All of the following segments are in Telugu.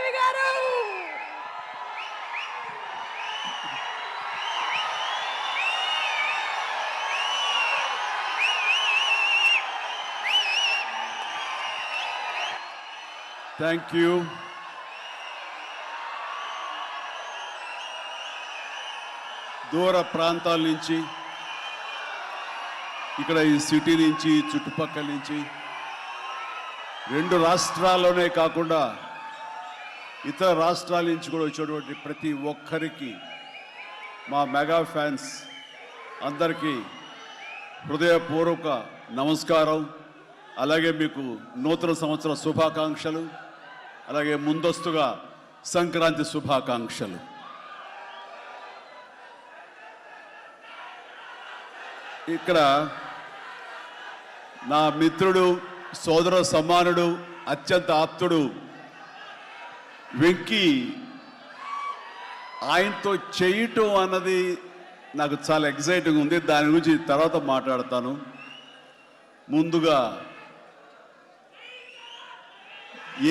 శ్రీదేవి గారు. Thank you. దూర ప్రాంతాల నుంచి, ఇక్కడ ఈ సిటీ నుంచి, చుట్టుపక్కల నుంచి, 2 రాష్ట్రాల్లోనే కాకుండా ఇతర రాష్ట్రాల నుంచి కూడా వచ్చేటువంటి ప్రతి ఒక్కరికి, మా మెగా ఫ్యాన్స్ అందరికీ హృదయపూర్వక నమస్కారం. అలాగే మీకు నూతన సంవత్సర శుభాకాంక్షలు, అలాగే ముందస్తుగా సంక్రాంతి శుభాకాంక్షలు. ఇక్కడ నా మిత్రుడు, సోదర సమానుడు, అత్యంత ఆప్తుడు వెంకీ, ఆయనతో చేయటం అన్నది నాకు చాలా ఎక్సైటింగ్ ఉంది. దాని గురించి తర్వాత మాట్లాడతాను. ముందుగా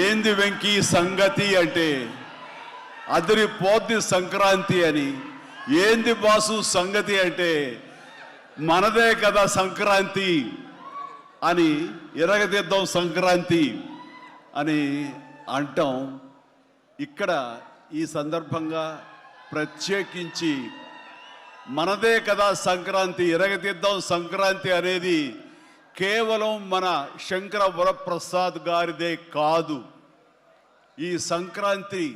ఏంది వెంకీ సంగతి అంటే అదిరిపోద్ది సంక్రాంతి అని, ఏంది బాసు సంగతి అంటే మనదే కదా సంక్రాంతి అని, ఎరగదిద్దాం సంక్రాంతి అని అంటాం. ఇక్కడ ఈ సందర్భంగా ప్రత్యేకించి మనదే కదా సంక్రాంతి, ఎరగదిద్దాం సంక్రాంతి అనేది కేవలం మన శంకర వరప్రసాద్ గారిదే కాదు. ఈ సంక్రాంతి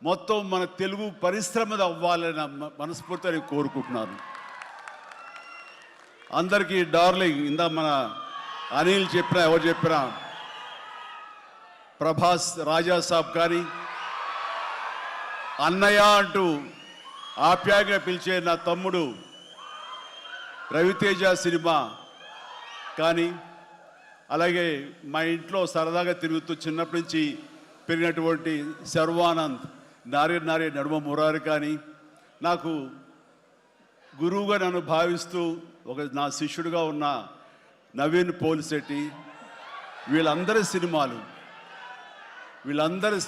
మొత్తం మన తెలుగు పరిశ్రమది అవ్వాలని మనస్ఫూర్తిగా కోరుకుంటున్నాను. అందరికీ డార్లింగ్, ఇందా మన అనిల్ చెప్పినా, ఎవరు చెప్పినా, ప్రభాస్ రాజా సాబ్ కానీ, అన్నయ్య అంటూ ఆప్యాయంగా పిలిచే నా తమ్ముడు రవితేజ సినిమా కానీ, అలాగే మా ఇంట్లో సరదాగా తిరుగుతూ చిన్నప్పటి నుంచి పెరిగినటువంటి శర్వానంద్, నారి నడుమ మురారి కానీ, నాకు గురువుగా నన్ను భావిస్తూ నా శిష్యుడిగా ఉన్న నవీన్ పోలిశెట్టి, వీళ్ళందరి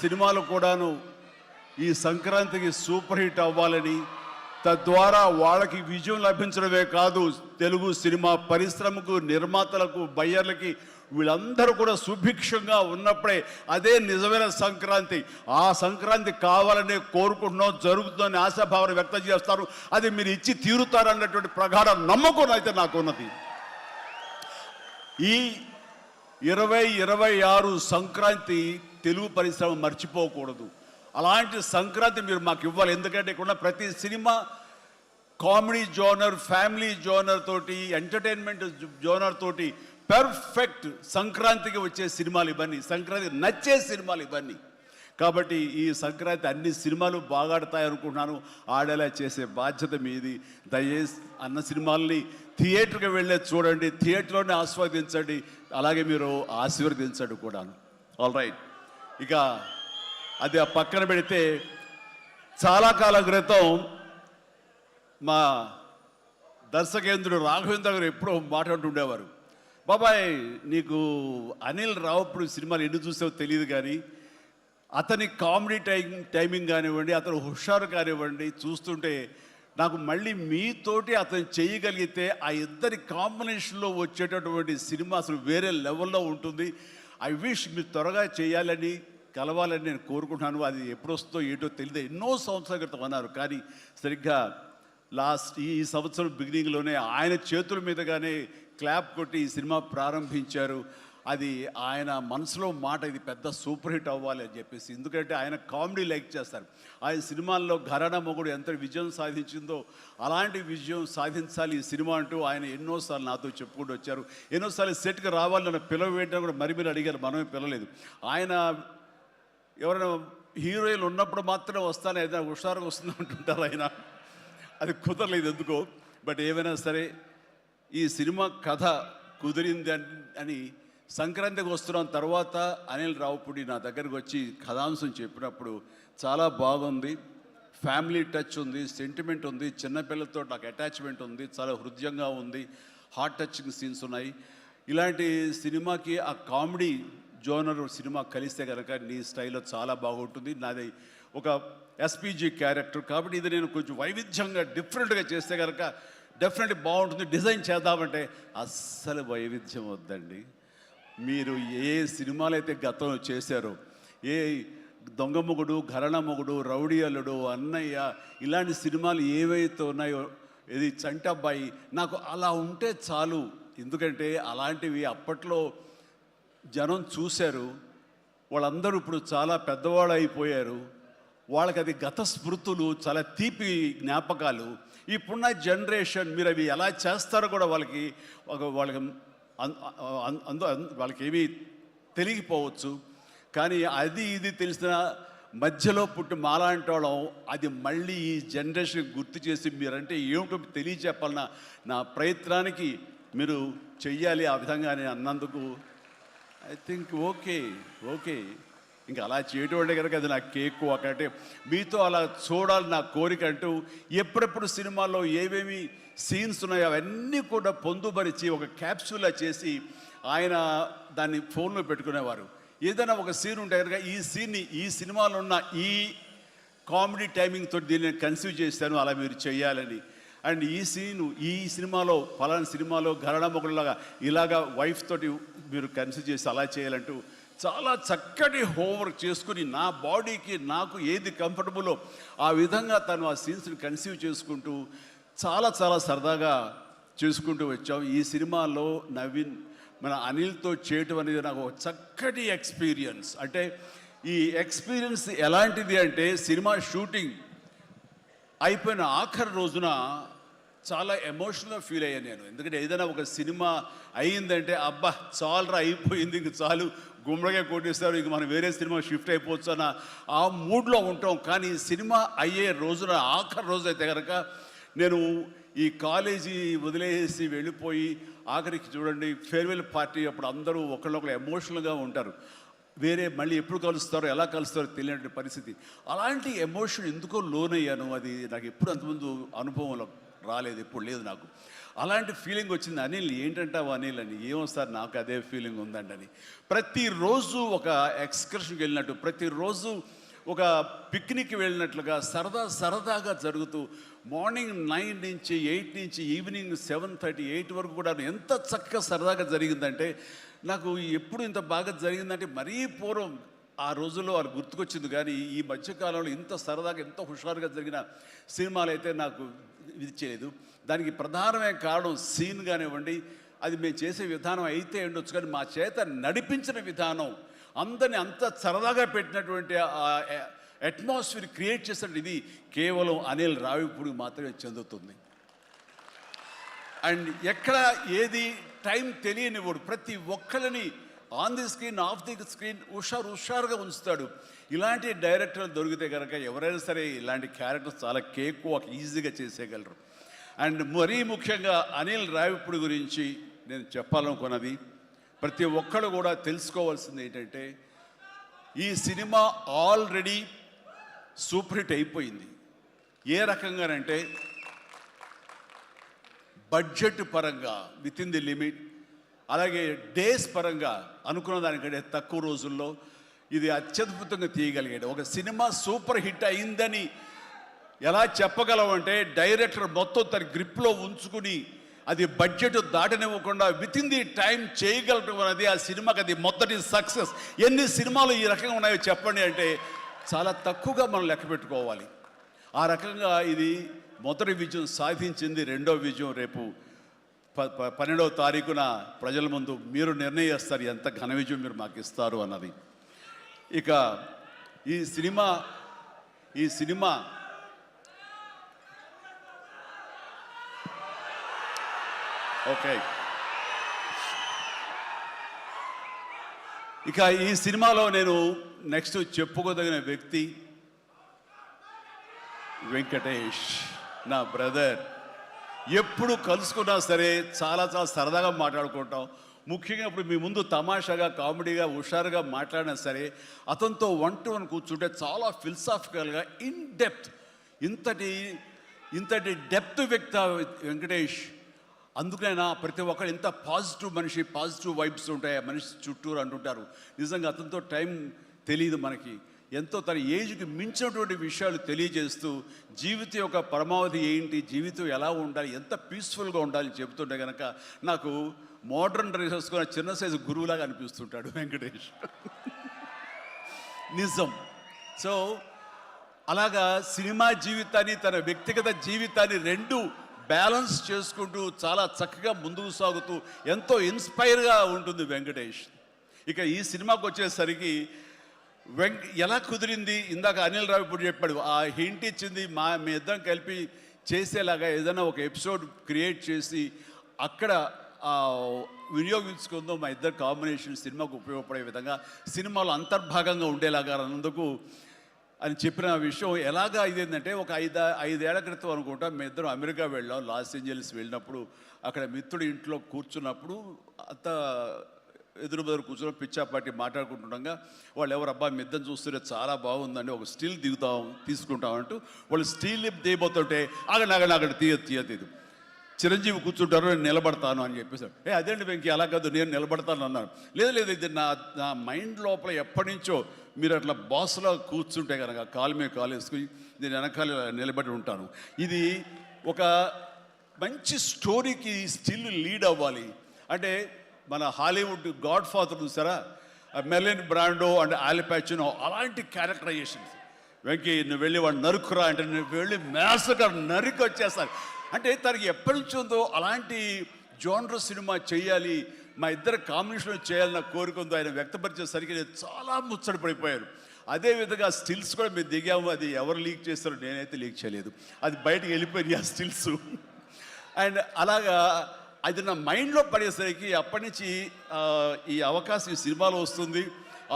సినిమాలు కూడాను ఈ సంక్రాంతికి సూపర్ హిట్ అవ్వాలని, తద్వారా వాళ్ళకి విజయం లభించడమే కాదు, తెలుగు సినిమా పరిశ్రమకు, నిర్మాతలకు, బయ్యర్లకి వీళ్ళందరూ కూడా సుభిక్షంగా ఉన్నప్పుడే అదే నిజమైన సంక్రాంతి. ఆ సంక్రాంతి కావాలనే కోరుకుంటున్నాం, జరుగుతుందని ఆశాభావన వ్యక్తం చేస్తారు. అది మీరు ఇచ్చి తీరుతారన్నటువంటి ప్రగాఢ నమ్మకం అయితే నాకు ఉన్నది. ఈ 2026 సంక్రాంతి తెలుగు పరిశ్రమ మర్చిపోకూడదు. అలాంటి సంక్రాంతి మీరు మాకు ఇవ్వాలి. ఎందుకంటే ఇక్కడ ప్రతి cinema comedy genre, family genre తోటి, ఎంటర్టైన్మెంట్ జోనర్ తోటి పర్ఫెక్ట్ సంక్రాంతికి వచ్చే సినిమాలు ఇవన్నీ, సంక్రాంతికి నచ్చే సినిమాలు ఇవన్నీ. కాబట్టి ఈ సంక్రాంతి అన్ని సినిమాలు బాగా ఆడతాయి అనుకుంటున్నాను. ఆడేలా చేసే బాధ్యత మీది. దయచేసి అన్న సినిమాల్ని థియేటర్కి వెళ్ళే చూడండి, థియేటర్లోనే ఆస్వాదించండి, అలాగే మీరు ఆశీర్వదించండి కూడాను. ఆల్ రైట్, ఇక అది ఆ పక్కన పెడితే, చాలా కాలం క్రితం మా దర్శకేంద్రుడు రాఘవేంద్ర గారు ఎప్పుడో మాట్లాడుతుండేవారు, బాబాయ్ నీకు అనిల్ రావుపూడి సినిమాలు ఎన్ని చూసావో తెలియదు కానీ అతని కామెడీ టైమింగ్ కానివ్వండి, అతను హుషారు కానివ్వండి, చూస్తుంటే నాకు మళ్ళీ మీతోటి అతను చేయగలిగితే ఆ ఇద్దరి కాంబినేషన్లో వచ్చేటటువంటి సినిమా అసలు వేరే లెవెల్లో ఉంటుంది. ఐ విష్ మీరు త్వరగా చేయాలని, కలవాలని నేను కోరుకుంటున్నాను. అది ఎప్పుడు వస్తుందో ఏటో తెలియదు. ఎన్నో సంవత్సరాల క్రితం అన్నారు, కానీ సరిగ్గా ఈ సంవత్సరం బిగినింగ్లోనే ఆయన చేతుల మీదుగానే క్లాప్ కొట్టి ఈ సినిమా ప్రారంభించారు. అది ఆయన మనసులో మాట, ఇది పెద్ద సూపర్ హిట్ అవ్వాలి అని చెప్పేసి. ఎందుకంటే ఆయన కామెడీ లైక్ చేస్తారు. ఆయన సినిమాల్లో ఘరానా మొగుడు ఎంత విజయం సాధించిందో అలాంటి విజయం సాధించాలి ఈ సినిమా అంటూ ఆయన ఎన్నోసార్లు నాతో చెప్పుకుంటూ వచ్చారు. ఎన్నోసార్లు సెట్కి రావాలని పిలవేయడం కూడా మరి మీరు అడిగారు, మనమే పిలవలేదు. ఆయన ఎవరైనా హీరోయిన్లు ఉన్నప్పుడు మాత్రమే వస్తాను, ఏదైనా హుషారుగా వస్తుంది అంటుంటారు ఆయన. అది కుదరలేదు ఎందుకో. బట్ ఏమైనా సరే ఈ సినిమా కథ కుదిరింది అని సంక్రాంతికి వస్తున్నాం తర్వాత అనిల్ రావుపూడి నా దగ్గరకు వచ్చి కథాంశం చెప్పినప్పుడు చాలా బాగుంది, ఫ్యామిలీ టచ్ ఉంది, సెంటిమెంట్ ఉంది, చిన్నపిల్లలతో నాకు అటాచ్మెంట్ ఉంది, చాలా హృదయంగా ఉంది, హార్ట్ టచింగ్ సీన్స్ ఉన్నాయి. ఇలాంటి సినిమాకి ఆ కామెడీ జోనర్ సినిమా కలిస్తే కనుక నీ స్టైల్లో చాలా బాగుంటుంది. నాది ఒక ఎస్పీజీ క్యారెక్టర్ కాబట్టి ఇది నేను కొంచెం వైవిధ్యంగా డిఫరెంట్గా చేస్తే కనుక డెఫినెట్లీ బాగుంటుంది, డిజైన్ చేద్దామంటే అస్సలు వైవిధ్యం వద్దండి. మీరు ఏ సినిమాలు అయితే గతంలో చేశారో, ఏ దొంగ మొగుడు, ఘరణ మొగుడు, రౌడీ అల్లుడు, అన్నయ్య, ఇలాంటి సినిమాలు ఏవైతే ఉన్నాయో, ఇది చంటబ్బాయి, నాకు అలా ఉంటే చాలు. ఎందుకంటే అలాంటివి అప్పట్లో జనం చూశారు, వాళ్ళందరూ ఇప్పుడు చాలా పెద్దవాళ్ళు అయిపోయారు, వాళ్ళకి అది గత స్మృతులు, చాలా తీపి జ్ఞాపకాలు. ఇప్పుడున్న జనరేషన్ మీరు అవి ఎలా చేస్తారో కూడా వాళ్ళకి వాళ్ళకి ఏమీ తెలియకపోవచ్చు. కానీ అది ఇది తెలిసిన మధ్యలో పుట్టి మాలాంటి వాళ్ళం అది మళ్ళీ ఈ జనరేషన్ గుర్తు చేసి మీరంటే ఏమిటో తెలియచెప్పాలన్న నా ప్రయత్నానికి మీరు చెయ్యాలి. ఆ విధంగా నేను అన్నందుకు ఐ థింక్ ఓకే. ఇంకా అలా చేయటం కనుక అది నా కేక్ ఒకటే మీతో అలా చూడాలి నా కోరిక అంటూ ఎప్పుడెప్పుడు సినిమాల్లో ఏమేమి సీన్స్ ఉన్నాయో అవన్నీ కూడా పొందుపరిచి ఒక క్యాప్సూల్లా చేసి ఆయన దాన్ని ఫోన్లో పెట్టుకునేవారు. ఏదైనా ఒక సీన్ ఉంటే కనుక ఈ సీన్ని ఈ సినిమాలో ఉన్న ఈ కామెడీ టైమింగ్తో దీన్ని కన్సీవ్ చేశాను, అలా మీరు చేయాలని. అండ్ ఈ సీను ఈ సినిమాలో ఫలానా సినిమాలో ఘరణ మొగుడులాగా ఇలాగా వైఫ్ తోటి మీరు కన్సీవ్ చేసి అలా చేయాలంటూ చాలా చక్కటి హోంవర్క్ చేసుకుని నా బాడీకి నాకు ఏది కంఫర్టబుల్లో ఆ విధంగా తను ఆ సీన్స్ని కన్సీవ్ చేసుకుంటూ చాలా సరదాగా చేసుకుంటూ వచ్చాం. ఈ సినిమాలో నవీన్ మన అనిల్తో చేయటం అనేది నాకు ఒక చక్కటి ఎక్స్పీరియన్స్. అంటే ఈ ఎక్స్పీరియన్స్ ఎలాంటిది అంటే సినిమా షూటింగ్ అయిపోయిన ఆఖరి రోజున చాలా ఎమోషనల్గా ఫీల్ అయ్యాను నేను. ఎందుకంటే ఏదైనా ఒక సినిమా అయ్యిందంటే అబ్బా చాలరా అయిపోయింది, ఇంక చాలు, గుమ్మడిగా కొట్టేస్తారు, ఇంక మనం వేరే సినిమా షిఫ్ట్ అయిపోవచ్చు అన్న ఆ మూడ్లో ఉంటాం. కానీ సినిమా అయ్యే రోజున ఆఖరి రోజు అయితే కనుక నేను ఈ కాలేజీ వదిలేసి వెళ్ళిపోయి ఆఖరికి చూడండి ఫేర్వెల్ పార్టీ అప్పుడు అందరూ ఒకళ్ళొకరు ఎమోషనల్గా ఉంటారు. వేరే మళ్ళీ ఎప్పుడు కలుస్తారో ఎలా కలుస్తారో తెలియని పరిస్థితి. అలాంటి ఎమోషన్ ఎందుకో లోనయ్యాను. అది నాకు ఎప్పుడు అంతకుముందు అనుభవంలో రాలేదు, ఎప్పుడు లేదు నాకు. అలాంటి ఫీలింగ్ వచ్చింది. అనిల్ ఏంటంటావు అనిల్ అని. ఏమో సార్ నాకు అదే ఫీలింగ్ ఉందండి అని. ప్రతిరోజు ఒక ఎక్స్కర్షన్కి వెళ్ళినట్టు, ప్రతిరోజు ఒక పిక్నిక్ వెళ్ళినట్లుగా సరదాగా జరుగుతూ మార్నింగ్ 9 నుంచి 8 నుంచి ఈవినింగ్ 7:30, 8 వరకు కూడా ఎంత చక్కగా సరదాగా జరిగిందంటే నాకు ఎప్పుడు ఇంత బాగా జరిగిందంటే మరీ పూర్వం ఆ రోజుల్లో వాళ్ళు గుర్తుకొచ్చింది. కానీ ఈ మధ్యకాలంలో ఇంత సరదాగా ఎంత హుషారుగా జరిగిన సినిమాలు అయితే నాకు ఇది చేయలేదు. దానికి ప్రధానమైన కారణం సీన్ కానివ్వండి, అది మేము చేసే విధానం అయితే ఉండొచ్చు, కానీ మా చేత నడిపించిన విధానం, అందరినీ అంత సరదాగా పెట్టినటువంటి అట్మాస్ఫియర్ క్రియేట్ చేసినట్టు ఇది కేవలం అనిల్ రావిపూడికి మాత్రమే చెందుతుంది. అండ్ ఎక్కడ ఏది టైం తెలియనివాడు, ప్రతి ఒక్కరిని on the screen off the screen హుషారుగా ఉంచుతాడు. ఇలాంటి డైరెక్టర్లు దొరికితే కనుక ఎవరైనా సరే ఇలాంటి క్యారెక్టర్స్ చాలా ఈజీగా చేసేయగలరు. అండ్ మరీ ముఖ్యంగా అనిల్ రావిపూడి గురించి నేను చెప్పాలనుకున్నది, ప్రతి ఒక్కరు కూడా తెలుసుకోవాల్సింది ఏంటంటే ఈ సినిమా ఆల్రెడీ సూపర్ హిట్ అయిపోయింది. ఏ రకంగానంటే బడ్జెట్ పరంగా విత్ ఇన్ ది లిమిట్, అలాగే డేస్ పరంగా అనుకున్న దానికంటే తక్కువ రోజుల్లో ఇది అత్యద్భుతంగా తీయగలిగాడు. ఒక సినిమా సూపర్ హిట్ అయిందని ఎలా చెప్పగలమంటే డైరెక్టర్ మొత్తం తన గ్రిప్లో ఉంచుకుని అది బడ్జెట్ దాటనివ్వకుండా విత్ ఇన్ ది టైం చేయగలటం అనేది ఆ సినిమాకి అది మొదటి సక్సెస్. ఎన్ని సినిమాలు ఈ రకంగా ఉన్నాయో చెప్పండి అంటే చాలా తక్కువగా మనం లెక్క పెట్టుకోవాలి. ఆ రకంగా ఇది మొదటి విజయం సాధించింది. రెండో విజయం రేపు 12వ తారీఖున ప్రజల ముందు మీరు నిర్ణయిస్తారు ఎంత ఘన విజయం మీరు మాకు ఇస్తారు అన్నది. ఇక ఈ సినిమా ఓకే, ఇక ఈ సినిమాలో నేను నెక్స్ట్ చెప్పుకోదగిన వ్యక్తి వెంకటేష్, నా బ్రదర్. ఎప్పుడు కలుసుకున్నా సరే చాలా సరదాగా మాట్లాడుకుంటాం. ముఖ్యంగా ఇప్పుడు మీ ముందు తమాషాగా కామెడీగా హుషారుగా మాట్లాడినా సరే అతనితో 1-to-1 కూర్చుంటే చాలా ఫిలసాఫికల్గా ఇన్ డెప్త్, ఇంతటి డెప్త్ వ్యక్తి వెంకటేష్. అందుకైనా ప్రతి ఒక్కరు ఎంత పాజిటివ్ మనిషి, పాజిటివ్ వైబ్స్ ఉంటాయి ఆ మనిషి చుట్టూరు అంటుంటారు. నిజంగా అతనితో టైం తెలియదు మనకి. ఎంతో తన ఏజ్కి మించినటువంటి విషయాలు తెలియజేస్తూ జీవితం యొక్క పరమావధి ఏంటి, జీవితం ఎలా ఉండాలి, ఎంత పీస్ఫుల్గా ఉండాలి చెబుతుంటే కనుక నాకు మోడర్న్ డ్రెస్ వేసుకున్న చిన్న సైజు గురువులాగా అనిపిస్తుంటాడు వెంకటేష్. నిజం. సో అలాగా సినిమా జీవితాన్ని, తన వ్యక్తిగత జీవితాన్ని రెండు బ్యాలెన్స్ చేసుకుంటూ చాలా చక్కగా ముందుకు సాగుతూ ఎంతో ఇన్స్పైర్గా ఉంటుంది వెంకటేష్. ఇక ఈ సినిమాకి వచ్చేసరికి ఎలా కుదిరింది, ఇందాక అనిల్ రావు ఇప్పుడు చెప్పాడు, ఆ హింట్ ఇచ్చింది మీ ఇద్దరం కలిపి చేసేలాగా ఏదైనా ఒక ఎపిసోడ్ క్రియేట్ చేసి అక్కడ వినియోగించుకుందాం, మా ఇద్దరు కాంబినేషన్ సినిమాకు ఉపయోగపడే విధంగా సినిమాలో అంతర్భాగంగా ఉండేలాగా అన్నందుకు అని చెప్పిన విషయం. ఎలాగా ఇదేంటంటే ఒక ఐదేళ్ల క్రితం అనుకుంటా మీ ఇద్దరం అమెరికా వెళ్ళాం, లాస్ ఏంజల్స్ వెళ్ళినప్పుడు అక్కడ మిత్రుడి ఇంట్లో కూర్చున్నప్పుడు అంత ఎదురు బదురు కూర్చొని పిచ్చాపాటి మాట్లాడుకుంటుండగా వాళ్ళు ఎవరు అబ్బా మీ ఇద్దరు చూస్తుంటే చాలా బాగుందండి, ఒక స్టిల్ తీసుకుంటామంటూ వాళ్ళు స్టిల్ దిగిపోతుంటే అక్కడ తీయదు చిరంజీవి కూర్చుంటారు, నేను నిలబడతాను అని చెప్పేసాడు. అదేంటి వెంకీ అలా కాదు, నేను నిలబడతాను అన్నాను. లేదు ఇది నా మైండ్ లోపల ఎప్పటి నుంచో మీరు అట్లా బాస్లో కూర్చుంటే కనుక కాలు మీద కాలు వేసుకుని నేను వెనకాల నిలబడి ఉంటాను. ఇది ఒక మంచి స్టోరీకి స్టిల్ లీడ్ అవ్వాలి అంటే మన హాలీవుడ్ గాడ్ ఫాదర్ చూసారా, మెర్లిన్ బ్రాండో అండ్ ఆల్ పచినో అలాంటి క్యారెక్టరైజేషన్స్. వెంకీ నువ్వు వెళ్ళి వాడు నరుకురా అంటే నువ్వు వెళ్ళి మ్యాసకర్ నరికి వచ్చేస్తారు అంటే తనకి ఎప్పటి నుంచి ఉందో అలాంటి జోనర్ సినిమా చేయాలి, మా ఇద్దరు కాంబినేషన్ చేయాలన్న కోరిక ఉందో ఆయన వ్యక్తపరిచేసరికి నేను చాలా ముచ్చటపడిపోయాను. అదేవిధంగా స్టిల్స్ కూడా మేము దిగాము, అది ఎవరు లీక్ చేస్తారో నేనైతే లీక్ చేయలేదు, అది బయటకు వెళ్ళిపోయింది ఆ స్టిల్స్. అండ్ అలాగా అది నా మైండ్లో పడేసరికి అప్పటి నుంచి ఈ అవకాశం ఈ సినిమాలో వస్తుంది.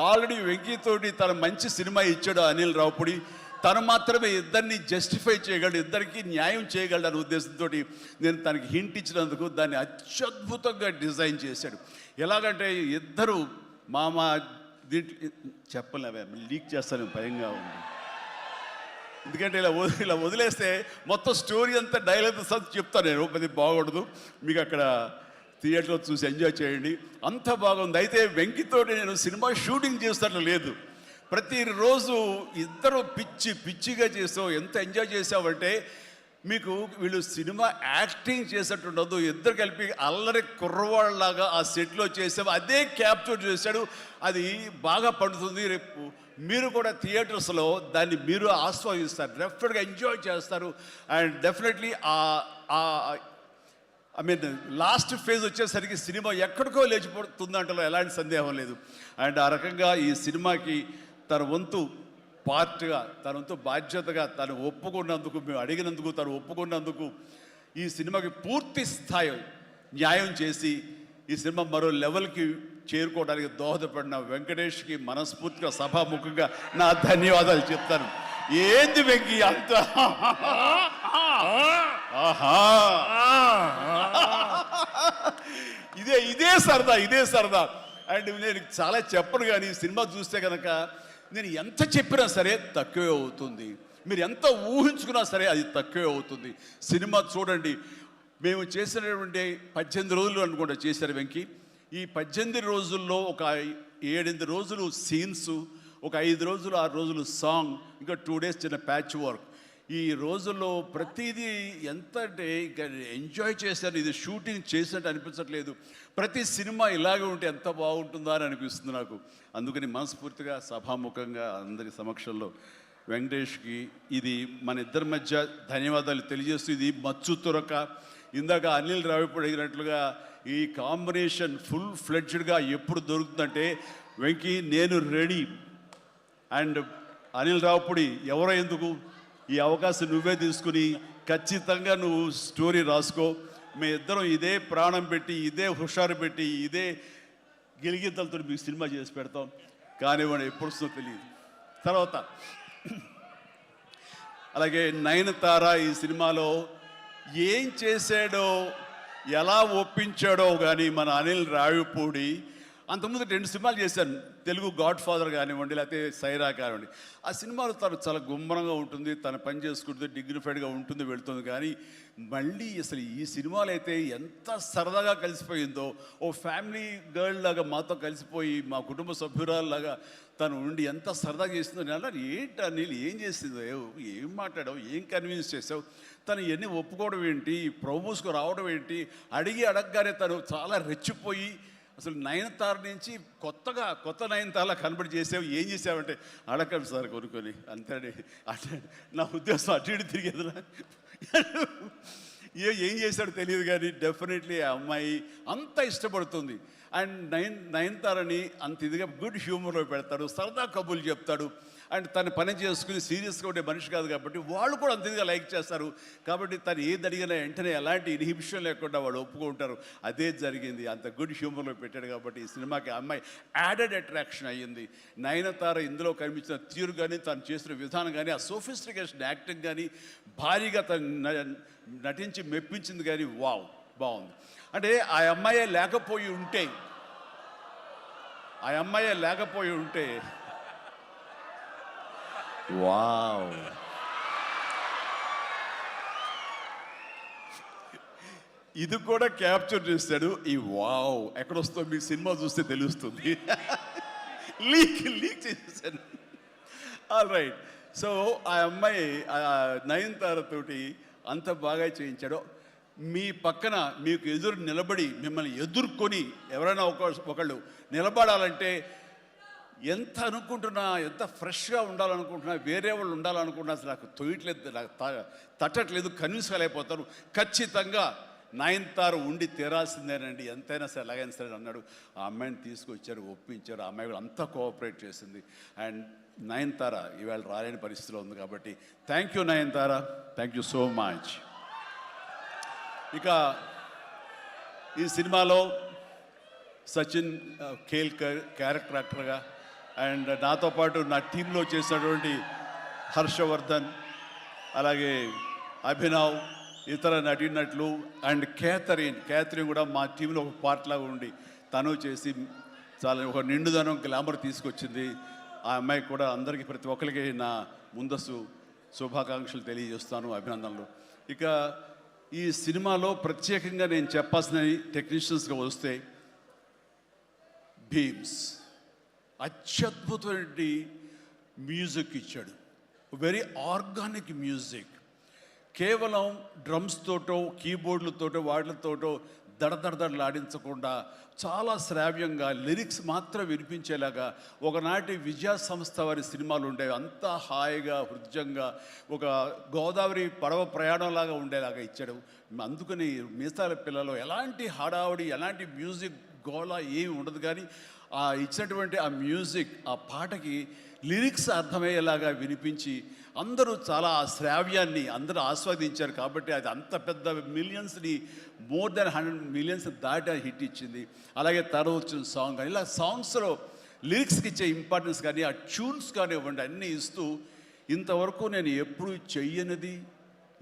ఆల్రెడీ వెంకీతోటి తన మంచి సినిమా ఇచ్చాడు అనిల్ రావుపూడి, తను మాత్రమే ఇద్దరిని జస్టిఫై చేయగలడు, ఇద్దరికి న్యాయం చేయగలడు అనే ఉద్దేశంతో నేను తనకి హింట్ ఇచ్చినందుకు దాన్ని అత్యద్భుతంగా డిజైన్ చేశాడు. ఎలాగంటే ఇద్దరు మామ దీంట్లో చెప్పలేవే లీక్ చేస్తాను భయంగా ఉంది, ఎందుకంటే ఇలా వదిలేస్తే మొత్తం స్టోరీ అంతా డైలాగ్ చెప్తాను నేను, అది బాగుండదు, మీకు అక్కడ థియేటర్లో చూసి ఎంజాయ్ చేయండి, అంత బాగుంది. అయితే వెంకితోటి నేను సినిమా షూటింగ్ చేస్తాను లేదు, ప్రతిరోజు ఇద్దరు పిచ్చిగా చేసావు, ఎంత ఎంజాయ్ చేసావంటే మీకు వీళ్ళు సినిమా యాక్టింగ్ చేసేట్టు ఉండదు, ఇద్దరు కలిపి అల్లరి కుర్రవాళ్ళలాగా ఆ సెట్లో చేసావు, అదే క్యాప్చర్ చేశాడు, అది బాగా పండుతుంది. రేపు మీరు కూడా థియేటర్స్లో దాన్ని మీరు ఆస్వాదిస్తారు, డెఫినెట్గా ఎంజాయ్ చేస్తారు. అండ్ డెఫినెట్లీ లాస్ట్ ఫేజ్ వచ్చేసరికి సినిమా ఎక్కడికో లేచిపోతుందంటలో ఎలాంటి సందేహం లేదు. అండ్ ఆ రకంగా ఈ సినిమాకి తన వంతు పార్ట్గా, తన వంతు బాధ్యతగా తను ఒప్పుకున్నందుకు, మేము అడిగినందుకు తను ఒప్పుకున్నందుకు, ఈ సినిమాకి పూర్తి స్థాయి న్యాయం చేసి ఈ సినిమా మరో లెవెల్కి చేరుకోవడానికి దోహదపడిన వెంకటేష్కి మనస్ఫూర్తిగా సభాముఖంగా నా ధన్యవాదాలు చెప్తాను. ఏంది వెంకీ అంత ఇదే సరదా. అండ్ నేను చాలా చెప్పను, కానీ ఈ సినిమా చూస్తే కనుక నేను ఎంత చెప్పినా సరే తక్కువే అవుతుంది, మీరు ఎంత ఊహించుకున్నా సరే అది తక్కువే అవుతుంది. సినిమా చూడండి, మేము చేసినటువంటి 18 రోజులు అనుకుంటా చేశారు వెంకీ. ఈ 18 రోజుల్లో ఒక 7-8 రోజులు సీన్స్, ఒక 5 రోజులు 6 రోజులు సాంగ్, ఇంకా 2 days చిన్న ప్యాచ్ వర్క్. ఈ రోజుల్లో ప్రతిదీ ఎంత అంటే ఇంకా ఎంజాయ్ చేశాను, ఇది షూటింగ్ చేసినట్టు అనిపించట్లేదు. ప్రతి సినిమా ఇలాగే ఉంటే ఎంత బాగుంటుందా అని అనిపిస్తుంది నాకు. అందుకని మనస్ఫూర్తిగా సభాముఖంగా అందరి సమక్షంలో వెంకటేష్కి ఇది మన ఇద్దరి మధ్య ధన్యవాదాలు తెలియజేస్తూ, ఇది మచ్చు తురక. ఇందాక అనిల్ రావిపూడి అడిగినట్లుగా ఈ కాంబినేషన్ ఫుల్ ఫ్లెడ్జ్డ్గా ఎప్పుడు దొరుకుతుందంటే వెంకీ నేను రెడీ. అండ్ అనిల్ రావిపూడి ఎవరో ఎందుకు, ఈ అవకాశం నువ్వే తీసుకుని ఖచ్చితంగా నువ్వు స్టోరీ రాసుకో. మీ ఇద్దరం ఇదే ప్రాణం పెట్టి, ఇదే హుషారు పెట్టి, ఇదే గిలిగిద్దలతో మీకు సినిమా చేసి పెడతాం. కానివ్వండి, ఎప్పుడు వస్తుందో తెలియదు. తర్వాత అలాగే నయనతార ఈ సినిమాలో ఏం చేశాడో, ఎలా ఒప్పించాడో కానీ మన అనిల్ రావిపూడి అంతకుముందు 2 సినిమాలు చేశాను, తెలుగు గాడ్ ఫాదర్ కానివ్వండి, లేకపోతే సైరా కానివ్వండి. ఆ సినిమాలో తను చాలా గుమ్మరంగా ఉంటుంది, తన పని చేసుకుంటుంది, డిగ్నిఫైడ్గా ఉంటుంది, వెళుతుంది. కానీ మళ్ళీ అసలు ఈ సినిమాలో అయితే ఎంత సరదాగా కలిసిపోయిందో, ఓ ఫ్యామిలీ గర్ల్ లాగా మాతో కలిసిపోయి మా కుటుంబ సభ్యురాల్లాగా తను ఉండి ఎంత సరదాగా చేసిందో. నేను అన్నాను, ఏంటి అనిల్ ఏం చేసిందో, ఏం మాట్లాడావు, ఏం కన్విన్స్ చేసావు, తను ఇవన్నీ ఒప్పుకోవడం ఏంటి, ప్రమోస్కు రావడం ఏంటి, అడగగానే తను చాలా రెచ్చిపోయి అసలు నయనతార నుంచి కొత్త నయనతారలా కనబడి చేసావు, ఏం చేసావంటే అడగండి సార్ కొనుక్కొని అంతే. అంటే నా ఉద్దేశం అటు ఇటు తిరిగేదిలా. ఏం చేశాడో తెలియదు, కానీ డెఫినెట్లీ ఆ అమ్మాయి అంత ఇష్టపడుతుంది. అండ్ నయనతారని అంత ఇదిగా గుడ్ హ్యూమర్లో పెడతాడు, సరదా కబుర్లు చెప్తాడు. అండ్ తను పని చేసుకుని సీరియస్గా ఉండే మనిషి కాదు కాబట్టి వాళ్ళు కూడా అంత ఇదిగా లైక్ చేస్తారు. కాబట్టి తను ఏది అడిగినా వెంటనే ఎలాంటి ఇన్హిబిషన్ లేకుండా వాళ్ళు ఒప్పుకుంటారు. అదే జరిగింది, అంత గుడ్ హ్యూమర్లో పెట్టాడు కాబట్టి ఈ సినిమాకి ఆ అమ్మాయి యాడెడ్ అట్రాక్షన్ అయ్యింది. నయనతార ఇందులో కనిపించిన తీరు కానీ, తను చేసిన విధానం కానీ, ఆ సోఫిస్టికేషన్ యాక్టింగ్ కానీ, భారీగా తను నటించి మెప్పించింది. కానీ వావ్, బాగుంది. అంటే ఆ అమ్మాయే లేకపోయి ఉంటే వావ్, ఇది కూడా క్యాప్చర్ చేస్తాడు. ఈ వావ్ ఎక్కడొస్తో మీకు సినిమా చూస్తే తెలుస్తుంది. లీక్ చేసేసాను. All right. సో ఆ అమ్మాయి నయనతారతోటి అంత బాగా చేయించాడు. మీ పక్కన మీకు ఎదురు నిలబడి మిమ్మల్ని ఎదుర్కొని ఎవరైనా ఒకళ్ళు నిలబడాలంటే ఎంత అనుకుంటున్నా, ఎంత ఫ్రెష్గా ఉండాలనుకుంటున్నా, వేరే వాళ్ళు ఉండాలనుకుంటున్నా అసలు నాకు తొయ్యట్లేదు, నాకు తట్టట్లేదు, కన్విన్స్ కాలేకపోతాను. ఖచ్చితంగా నయనతార ఉండి తీరాల్సిందేనండి, ఎంతైనా సరే ఎలాగైనా సరే అన్నాడు. ఆ అమ్మాయిని తీసుకొచ్చారు, ఒప్పించారు. ఆ అమ్మాయి కూడా అంతా కోఆపరేట్ చేసింది. అండ్ నయనతార ఇవాళ రాలేని పరిస్థితిలో ఉంది. కాబట్టి thank you Nayanthara, thank you so much. ఇక ఈ సినిమాలో సచిన్ కేల్కర్ క్యారెక్టర్ యాక్టర్గా, అండ్ నాతో పాటు నా టీంలో చేసినటువంటి హర్షవర్ధన్, అలాగే అభినవ్, ఇతర నటీనటులు, అండ్ క్యాథరిన్ కూడా మా టీంలో ఒక పార్ట్ లాగా ఉండి తను చేసి చాలా ఒక నిండుదనం, గ్లామర్ తీసుకొచ్చింది. ఆ అమ్మాయి కూడా అందరికీ, ప్రతి ఒక్కరికి నా ముందస్తు శుభాకాంక్షలు తెలియజేస్తాను, అభినందనలు. ఇక ఈ సినిమాలో ప్రత్యేకంగా నేను చెప్పాల్సిన టెక్నీషియన్స్గా వస్తే, భీమ్స్ అత్యద్భుతమైన మ్యూజిక్ ఇచ్చాడు, వెరీ ఆర్గానిక్ మ్యూజిక్. కేవలం డ్రమ్స్ తోటో, కీబోర్డులతోటో, వాటితోటో దడదడలాడించకుండా చాలా శ్రావ్యంగా లిరిక్స్ మాత్రం వినిపించేలాగా ఒకనాటి విజయ సంస్థ వారి సినిమాలు ఉండేవి. అంతా హాయిగా, హృద్యంగా, ఒక గోదావరి పడవ ప్రయాణంలాగా ఉండేలాగా ఇచ్చాడు. అందుకని మీసాల పిల్లలో ఎలాంటి హడావుడి, ఎలాంటి మ్యూజిక్ గోళ ఏమి ఉండదు. కానీ ఆ ఇచ్చినటువంటి ఆ మ్యూజిక్, ఆ పాటకి లిరిక్స్ అర్థమయ్యేలాగా వినిపించి అందరూ చాలా ఆ శ్రావ్యాన్ని అందరూ ఆస్వాదించారు. కాబట్టి అది అంత పెద్ద మిలియన్స్ని, మోర్ దెన్ 100 మిలియన్స్ దాటి హిట్ ఇచ్చింది. అలాగే తర్వాత వచ్చిన సాంగ్ కానీ, ఇలా సాంగ్స్లో లిరిక్స్కి ఇచ్చే ఇంపార్టెన్స్ కానీ, ఆ ట్యూన్స్ కానివ్వండి, అన్నీ ఇస్తూ ఇంతవరకు నేను ఎప్పుడు చెయ్యనిది,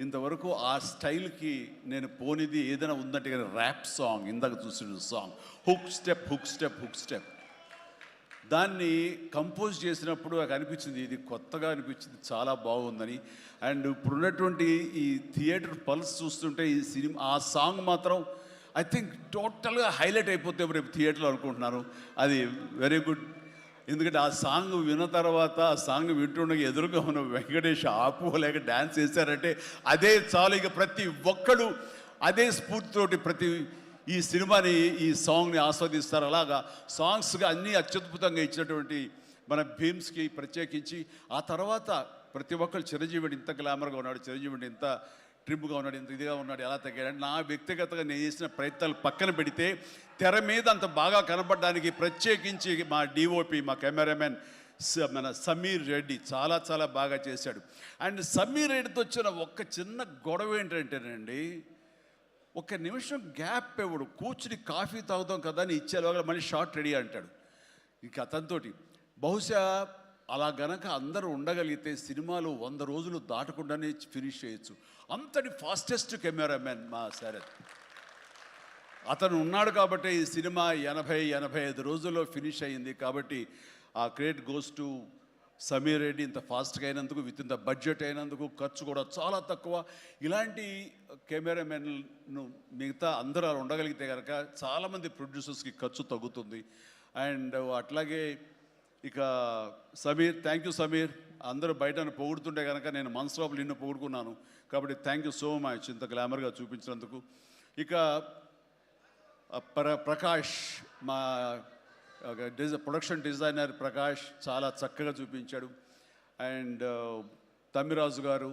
ఇంతవరకు ఆ స్టైల్కి నేను పోనిది ఏదైనా ఉందంటే కానీ ర్యాప్ సాంగ్, ఇందాక చూసిన సాంగ్ హుక్ స్టెప్ దాన్ని కంపోజ్ చేసినప్పుడు నాకు అనిపించింది, ఇది కొత్తగా అనిపించింది, చాలా బాగుందని. అండ్ ఇప్పుడున్నటువంటి ఈ థియేటర్ పల్స్ చూస్తుంటే ఈ సినిమా, ఆ సాంగ్ మాత్రం ఐ థింక్ టోటల్గా హైలైట్ అయిపోతే రేపు థియేటర్లో అనుకుంటున్నాను. అది వెరీ గుడ్. ఎందుకంటే ఆ సాంగ్ విన్న తర్వాత, ఆ సాంగ్ వింటుండగా ఎదురుగా ఉన్న వెంకటేష్ ఆపుకోలేక డ్యాన్స్ చేశారంటే అదే చాలు. ఇక ప్రతి ఒక్కడు అదే స్ఫూర్తితోటి ప్రతి ఈ సినిమాని, ఈ సాంగ్ని ఆస్వాదిస్తారు. అలాగా సాంగ్స్గా అన్నీ అత్యద్భుతంగా ఇచ్చినటువంటి మన భీమ్స్కి ప్రత్యేకించి, ఆ తర్వాత ప్రతి ఒక్కరు చిరంజీవిని ఇంత గ్లామర్గా ఉన్నాడు, చిరంజీవిని ఇంత ట్రిమ్గా ఉన్నాడు, ఇంత ఇదిగా ఉన్నాడు, ఎలా తగ్గాడు. నా వ్యక్తిగతంగా నేను చేసిన ప్రయత్నాలు పక్కన పెడితే తెర మీద అంత బాగా కనపడడానికి ప్రత్యేకించి మా డిఓపి, మా కెమెరామెన్ మన సమీర్ రెడ్డి చాలా చాలా బాగా చేశాడు. అండ్ సమీర్ రెడ్డితో వచ్చిన ఒక్క చిన్న గొడవ ఏంటంటేనండి, ఒక నిమిషం గ్యాప్ ఇవ్వడు. కూర్చుని కాఫీ తాగుతాం కదా అని ఇచ్చేలాగా మళ్ళీ షార్ట్ రెడీ అంటాడు. ఇక అతనితోటి బహుశా అలా గనక అందరూ ఉండగలిగితే సినిమాలు 100 రోజులు దాటకుండానే ఫినిష్ చేయొచ్చు. అంతటి ఫాస్టెస్ట్ కెమెరామెన్ మా శరత్. అతను ఉన్నాడు కాబట్టి ఈ సినిమా 80-85 రోజుల్లో ఫినిష్ అయ్యింది. కాబట్టి ఆ credit goes to Sameer Reddy. ఇంత ఫాస్ట్గా అయినందుకు, విత్ ఇన్ ద బడ్జెట్ అయినందుకు, ఖర్చు కూడా చాలా తక్కువ. ఇలాంటి కెమెరామెన్ను మిగతా అందరూ అలా ఉండగలిగితే కనుక చాలామంది ప్రొడ్యూసర్స్కి ఖర్చు తగ్గుతుంది. అండ్ అట్లాగే ఇక సమీర్, థ్యాంక్ యూ సమీర్. అందరూ బయట పొగుడుతుంటే కనుక నేను మనసులో నిన్ను పొగుడుకున్నాను. కాబట్టి థ్యాంక్ యూ సో మచ్ ఇంత గ్లామర్గా చూపించినందుకు. ఇక ప్రకాష్, మా ప్రొడక్షన్ డిజైనర్ ప్రకాష్ చాలా చక్కగా చూపించాడు. అండ్ తమ్మిరాజు గారు,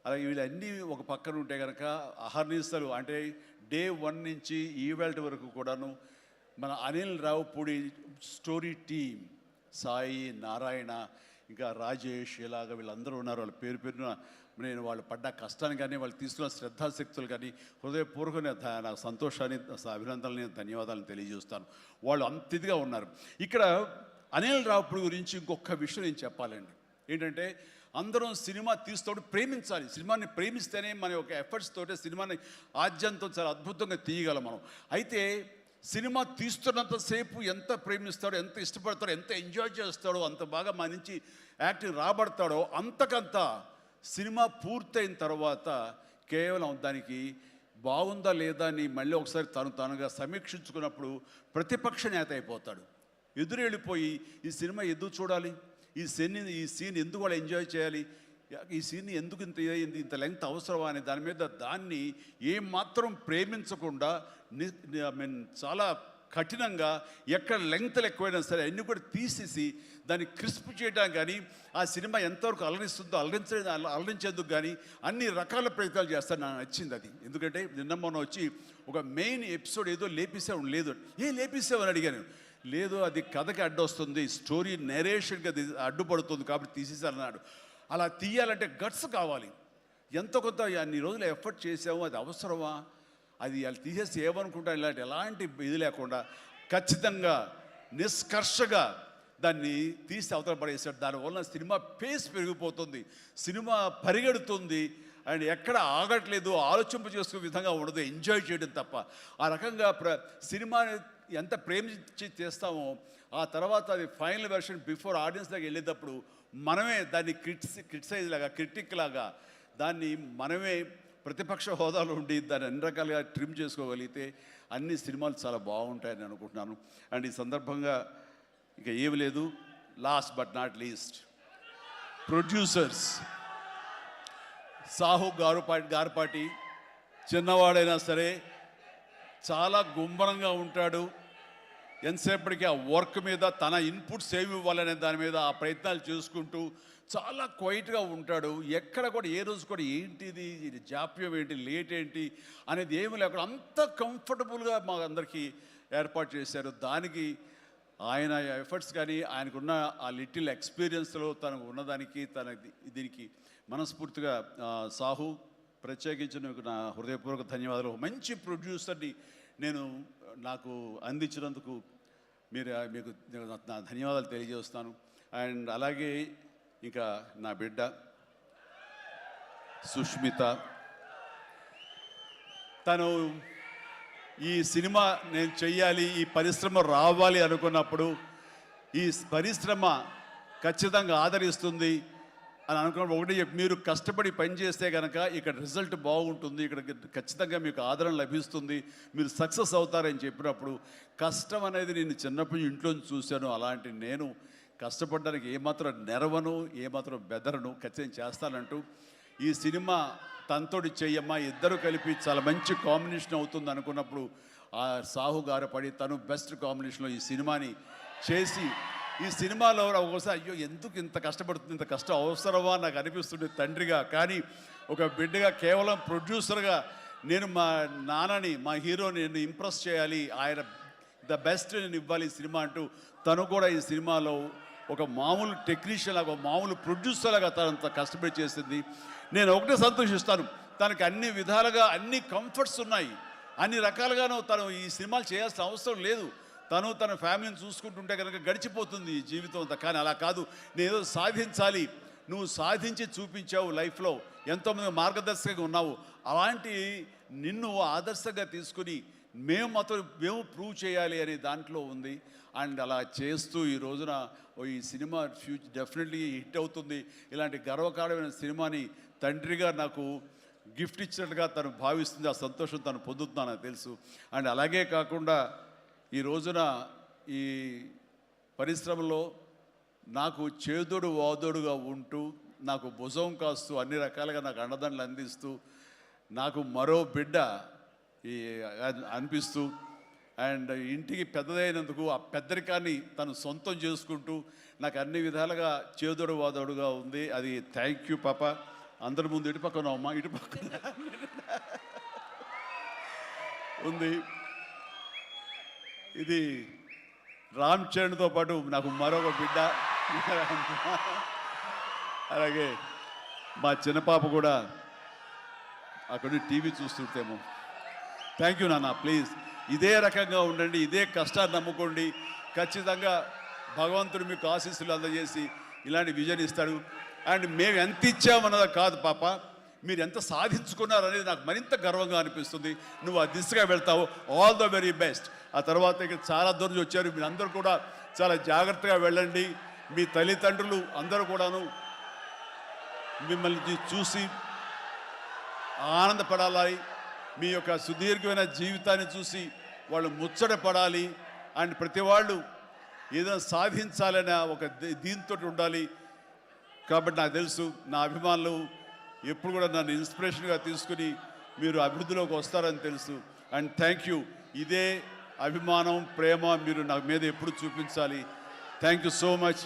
అలాగే వీళ్ళన్నీ ఒక పక్కన ఉంటే కనుక అహర్నిశలు అంటే డే 1 నుంచి ఈవెల్ట్ వరకు కూడాను మన అనిల్ రావుపూడి స్టోరీ టీమ్, సాయి, నారాయణ, ఇంకా రాజేష్, ఇలాగ వీళ్ళందరూ ఉన్నారు. వాళ్ళ పేరు పేరున నేను వాళ్ళు పడ్డ కష్టాన్ని కానీ, వాళ్ళు తీసుకున్న శ్రద్ధాశక్తులు కానీ హృదయపూర్వక నాకు సంతోషాన్ని, అభినందనని, ధన్యవాదాలను తెలియజేస్తాను. వాళ్ళు అంత ఇదిగా ఉన్నారు. ఇక్కడ అనిల్ రావుపూడి గురించి ఇంకొక విషయం నేను చెప్పాలండి. ఏంటంటే అందరం సినిమా తీస్తూ ప్రేమించాలి. సినిమాని ప్రేమిస్తేనే మన యొక్క ఎఫర్ట్స్ తోటే సినిమాని ఆద్యంతో చాలా అద్భుతంగా తీయగలం మనం. అయితే సినిమా తీస్తున్నంతసేపు ఎంత ప్రేమిస్తాడో, ఎంత ఇష్టపడతాడో, ఎంత ఎంజాయ్ చేస్తాడో, అంత బాగా మన నుంచి యాక్టింగ్ రాబడతాడో, అంతకంత సినిమా పూర్తయిన తర్వాత కేవలం దానికి బాగుందా లేదా అని మళ్ళీ ఒకసారి తనుగా సమీక్షించుకున్నప్పుడు ప్రతిపక్ష నేత అయిపోతాడు. ఎదురెళ్ళిపోయి ఈ సినిమా ఎందుకు చూడాలి, ఈ సీన్ ఎందుకు వాళ్ళు ఎంజాయ్ చేయాలి, ఈ సీన్ ఎందుకు ఇంత లెంగ్త్ అవసరమా అనే దాని మీద దాన్ని ఏమాత్రం ప్రేమించకుండా చాలా కఠినంగా ఎక్కడ లెంగ్త్లు ఎక్కువైనా సరే అన్నీ కూడా తీసేసి దాన్ని క్రిస్ప్ చేయడానికి కానీ, ఆ సినిమా ఎంతవరకు అలరిస్తుందో అలరించేందుకు కానీ అన్ని రకాల ప్రయత్నాలు చేస్తాను. నాకు నచ్చింది అది. ఎందుకంటే నిన్న మొన్న వచ్చి ఒక మెయిన్ ఎపిసోడ్ ఏదో లేపేసావు, లేదు లేపేసావు అని అడిగాను. లేదు, అది కథకి అడ్డొస్తుంది, స్టోరీ నెరేషన్కి అది అడ్డుపడుతుంది కాబట్టి తీసేసారన్నాడు. అలా తీయాలంటే గట్స్ కావాలి. ఎంతో కొంత అన్ని రోజులు ఎఫర్ట్ చేసాము, అది అవసరమా, అది వాళ్ళు తీసేసి ఏమనుకుంటా ఎలాంటి ఇది లేకుండా ఖచ్చితంగా నిష్కర్షగా దాన్ని తీసి అవతల పడేసాడు. దానివల్ల సినిమా పేస్ పెరిగిపోతుంది, సినిమా పరిగెడుతుంది, అండ్ ఎక్కడ ఆగట్లేదు, ఆలోచింప చేసుకునే విధంగా ఉండదు, ఎంజాయ్ చేయడం తప్ప. ఆ రకంగా సినిమాని ఎంత ప్రేమించి చేస్తామో ఆ తర్వాత అది ఫైనల్ వెర్షన్ బిఫోర్ ఆడియన్స్ దగ్గర వెళ్ళేటప్పుడు మనమే దాన్ని క్రిటిసైజ్ లాగా, క్రిటిక్ లాగా దాన్ని మనమే ప్రతిపక్ష హోదాలో ఉండి దాన్ని అన్ని రకాలుగా ట్రిమ్ చేసుకోగలిగితే అన్ని సినిమాలు చాలా బాగుంటాయని అనుకుంటున్నాను. అండ్ ఈ సందర్భంగా ఇక ఏమి లేదు, last but not least producers Sahu Garapati చిన్నవాడైనా సరే చాలా గుంభనంగా ఉంటాడు. ఎంతసేపటికి ఆ వర్క్ మీద తన ఇన్పుట్స్ ఏమి ఇవ్వాలనే దాని మీద ఆ ప్రయత్నాలు చేసుకుంటూ చాలా క్వైట్గా ఉంటాడు. ఎక్కడ కూడా ఏ రోజు కూడా ఏంటిది, ఇది జాప్యం ఏంటి, లేట్ ఏంటి అనేది ఏమి లేకుండా అంత కంఫర్టబుల్గా మా అందరికీ ఏర్పాటు చేశారు. దానికి ఆయన ఎఫర్ట్స్ కానీ ఆయనకున్న ఆ లిటిల్ ఎక్స్పీరియన్స్లో తనకు ఉన్నదానికి దీనికి మనస్ఫూర్తిగా సాహు ప్రత్యేకించి నా హృదయపూర్వక ధన్యవాదాలు. మంచి ప్రొడ్యూసర్ని నాకు అందించినందుకు మీకు నా ధన్యవాదాలు తెలియజేస్తాను. అండ్ అలాగే ఇంకా నా బిడ్డ సుష్మిత, తను ఈ సినిమా నేను చెయ్యాలి, ఈ పరిశ్రమ రావాలి అనుకున్నప్పుడు ఈ పరిశ్రమ ఖచ్చితంగా ఆదరిస్తుంది అని అనుకున్నప్పుడు ఒకటి మీరు కష్టపడి పనిచేస్తే కనుక ఇక్కడ రిజల్ట్ బాగుంటుంది, ఇక్కడ ఖచ్చితంగా మీకు ఆదరణ లభిస్తుంది, మీరు సక్సెస్ అవుతారని చెప్పినప్పుడు కష్టం అనేది నేను చిన్నప్పుడు ఇంట్లో చూశాను. అలాంటి నేను కష్టపడడానికి ఏమాత్రం నెరవను, ఏమాత్రం బెదరను, ఖచ్చితంగా చేస్తానంటూ ఈ సినిమా తనతోటి చెయ్యమ్మా, ఇద్దరు కలిపి చాలా మంచి కాంబినేషన్ అవుతుంది అనుకున్నప్పుడు ఆ సాహు గారు పడి తను బెస్ట్ కాంబినేషన్లో ఈ సినిమాని చేసి ఈ సినిమాలో ఒకసారి అయ్యో ఎందుకు ఇంత కష్టపడుతుంది, ఇంత కష్టం అవసరమా నాకు అనిపిస్తుంది తండ్రిగా. కానీ ఒక బిడ్డగా కేవలం ప్రొడ్యూసర్గా నేను మా నాన్నని, మా హీరోని నేను ఇంప్రెస్ చేయాలి, ఆయన ద బెస్ట్ నేను ఇవ్వాలి ఈ సినిమా అంటూ తను కూడా ఈ సినిమాలో ఒక మామూలు టెక్నీషియన్ లాగా, మామూలు ప్రొడ్యూసర్ లాగా తనంత కష్టపడి చేసింది. నేను ఒకటే సంతోషిస్తాను, తనకి అన్ని విధాలుగా అన్ని కంఫర్ట్స్ ఉన్నాయి, అన్ని రకాలుగాను తను ఈ సినిమాలు చేయాల్సిన అవసరం లేదు. తను తన ఫ్యామిలీని చూసుకుంటుంటే కనుక గడిచిపోతుంది ఈ జీవితం అంతా. కానీ అలా కాదు, నేనేదో సాధించాలి, నువ్వు సాధించి చూపించావు, లైఫ్లో ఎంతోమంది మార్గదర్శకంగా ఉన్నావు, అలాంటి నిన్ను ఆదర్శంగా తీసుకుని మేము ప్రూవ్ చేయాలి అనే దాంట్లో ఉంది. అండ్ అలా చేస్తూ ఈ రోజున ఈ సినిమా డెఫినెట్లీ హిట్ అవుతుంది. ఇలాంటి గర్వకారణమైన సినిమాని తండ్రిగా నాకు గిఫ్ట్ ఇచ్చినట్టుగా తను భావిస్తుంది. ఆ సంతోషం తను పొందుతున్నాను నాకు తెలుసు. అండ్ అలాగే కాకుండా ఈ రోజున ఈ పరిశ్రమలో నాకు చేదోడు వాదోడుగా ఉంటూ, నాకు భుజం కాస్తూ, అన్ని రకాలుగా నాకు అండదండలు అందిస్తూ, నాకు మరో బిడ్డ ఈ అనిపిస్తూ, అండ్ ఇంటికి పెద్దదైనందుకు ఆ పెద్దరికాన్ని తను సొంతం చేసుకుంటూ నాకు అన్ని విధాలుగా చేదోడు వాదోడుగా ఉంది. అది థ్యాంక్ యూ పాప. అందరి ముందు ఇటు పక్కన అమ్మ, ఇటు పక్కన ఉంది. ఇది రామ్ చరణ్తో పాటు నాకు మరొక బిడ్డ. అలాగే మా చిన్న పాప కూడా అక్కడ టీవీ చూస్తుంటేమో. థ్యాంక్ యూ నాన్న, ప్లీజ్ ఇదే రకంగా ఉండండి, ఇదే కష్టాన్ని నమ్ముకోండి. ఖచ్చితంగా భగవంతుడు మీకు ఆశీస్సులు అందజేసి ఇలాంటి విజన్ ఇస్తాడు. అండ్ మేము ఎంత ఇచ్చామన్నది కాదు పాప, మీరు ఎంత సాధించుకున్నారు అనేది నాకు మరింత గర్వంగా అనిపిస్తుంది. నువ్వు ఆ దిశగా వెళ్తావు. All the very best. ఆ తర్వాత ఇక్కడ చాలా దూరం వచ్చారు, మీరు అందరూ కూడా చాలా జాగ్రత్తగా వెళ్ళండి. మీ తల్లిదండ్రులు అందరూ కూడాను మిమ్మల్ని చూసి ఆనందపడాలి. మీ యొక్క సుదీర్ఘమైన జీవితాన్ని చూసి వాళ్ళు ముచ్చట పడాలి. అండ్ ప్రతి వాళ్ళు ఏదైనా సాధించాలనే ఒక దీంతో ఉండాలి. కాబట్టి నాకు తెలుసు నా అభిమానులు ఎప్పుడు కూడా నన్ను ఇన్స్పిరేషన్గా తీసుకుని మీరు అభివృద్ధిలోకి వస్తారని తెలుసు. And thank you. ఇదే అభిమానం, ప్రేమ మీరు నా మీద ఎప్పుడు చూపించాలి. Thank you so much.